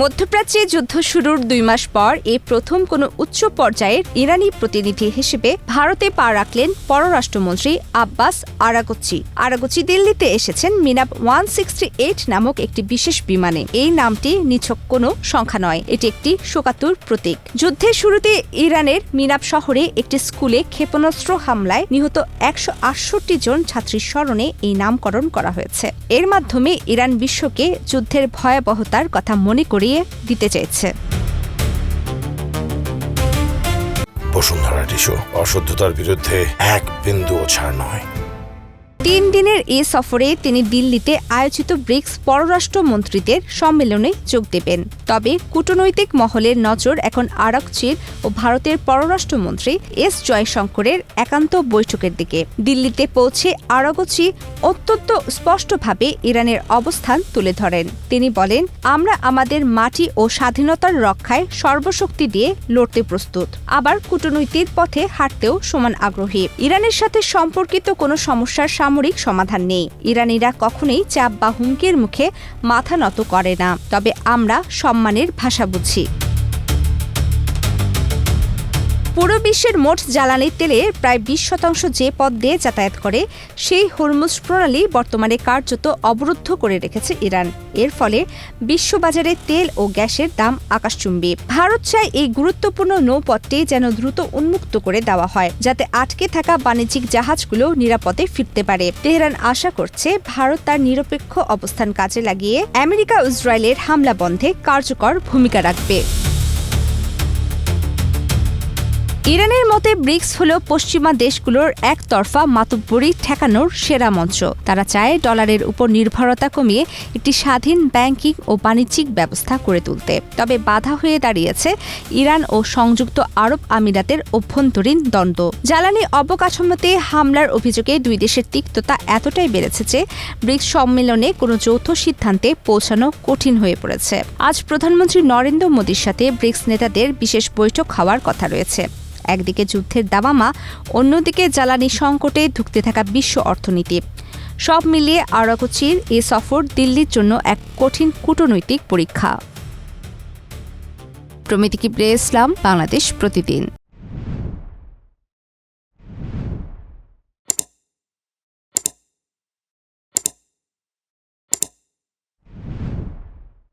মধ্যপ্রাচ্যে যুদ্ধ শুরুর ২ মাস পর এই প্রথম কোনো উচ্চ পর্যায়ের ইরানি প্রতিনিধি হিসেবে ভারতে পা রাখলেন পররাষ্ট্রমন্ত্রী আব্বাস আরাগচি। আরাগচি দিল্লিতে এসেছেন মিনাব 168 নামক একটি বিশেষ বিমানে। এই নামটি নিছক কোনো সংখ্যা নয়, এটি একটি শোকাতুর প্রতীক। যুদ্ধের শুরুতে ইরানের মিনাব শহরে একটি স্কুলে ক্ষেপণাস্ত্র হামলায় নিহত ১৬৮ জন ছাত্রীর স্মরণে এই নামকরণ করা হয়েছে। এর মাধ্যমে ইরান বিশ্বকে যুদ্ধের ভয়াবহতার কথা মনে করিয়ে দিতে চাইছে। বসুন্ধরা টিস্যু অশুদ্ধতার বিরুদ্ধে এক বিন্দুও ছাড় নয়। ৩ দিনের এই সফরে তিনি দিল্লিতে আয়োজিত ব্রিক্স পররাষ্ট্রমন্ত্রীদের সম্মেলনে যোগ দেবেন। তবে কূটনৈতিক মহলের নজর এখন আরাগচির ও ভারতের পররাষ্ট্রমন্ত্রী এস জয়শঙ্করের একান্ত বৈঠকের দিকে। দিল্লিতে পৌঁছে আরাগচি অত্যন্ত স্পষ্টভাবে ইরানের অবস্থান তুলে ধরেন। তিনি বলেন, আমরা আমাদের মাটি ও স্বাধীনতার রক্ষায় সর্বশক্তি দিয়ে লড়তে প্রস্তুত, আবার কূটনৈতিক পথে হাঁটতেও সমান আগ্রহী। ইরানের সাথে সম্পর্কিত কোনো সমস্যার সামরিক সমাধান নেই। ইরানিরা কখনোই চাপ বা হুমকির মুখে মাথা নত করে না, তবে আমরা সম্মানের ভাষা বুঝি। পুরো বিশ্বের মোট জ্বালানি তেলের প্রায় ২০% যে পথ দিয়ে যাতায়াত করে, সেই হরমুজ প্রণালী বর্তমানে কার্যত অবরুদ্ধ করে রেখেছে ইরান। এর ফলে বিশ্ববাজারে তেল ও গ্যাসের দাম আকাশচুম্বী। ভারত চায় এই গুরুত্বপূর্ণ নৌপথটি যেন দ্রুত উন্মুক্ত করে দেওয়া হয়, যাতে আটকে থাকা বাণিজ্যিক জাহাজগুলো নিরাপদে ফিরতে পারে। তেহরান আশা করছে ভারত তার নিরপেক্ষ অবস্থান কাজে লাগিয়ে আমেরিকা ও ইসরায়েলের হামলা বন্ধে কার্যকর ভূমিকা রাখবে। ইরানের মতে ব্রিক্স হল পশ্চিমা দেশগুলোর একতরফা মাতব্বরি ঠেকানোর সেরা মঞ্চ। তারা চায় ডলারের উপর নির্ভরতা কমিয়ে একটি স্বাধীন ব্যাংকিং ও বাণিজ্যিক ব্যবস্থা করে তুলতে। তবে বাধা হয়ে দাঁড়িয়েছে ইরান ও সংযুক্ত আরব আমিরাতের অভ্যন্তরীণ দ্বন্দ্ব। জ্বালানি অবকাঠামোতে হামলার অভিযোগে দুই দেশের তিক্ততা এতটাই বেড়েছে যে ব্রিক্স সম্মেলনে কোনো যৌথ সিদ্ধান্তে পৌঁছানো কঠিন হয়ে পড়েছে। আজ প্রধানমন্ত্রী নরেন্দ্র মোদীর সাথে ব্রিক্স নেতাদের বিশেষ বৈঠক হওয়ার কথা রয়েছে। একদিকে যুদ্ধের দাবামা, অন্যদিকে জ্বালানি সংকটে ধুঁকতে থাকা বিশ্ব অর্থনীতি। সব মিলিয়ে আরাগচির এই সফর দিল্লির জন্য এক কঠিন কূটনৈতিক পরীক্ষা। প্রমিতি কিবরিয়া ইসলাম, বাংলাদেশ প্রতিদিন।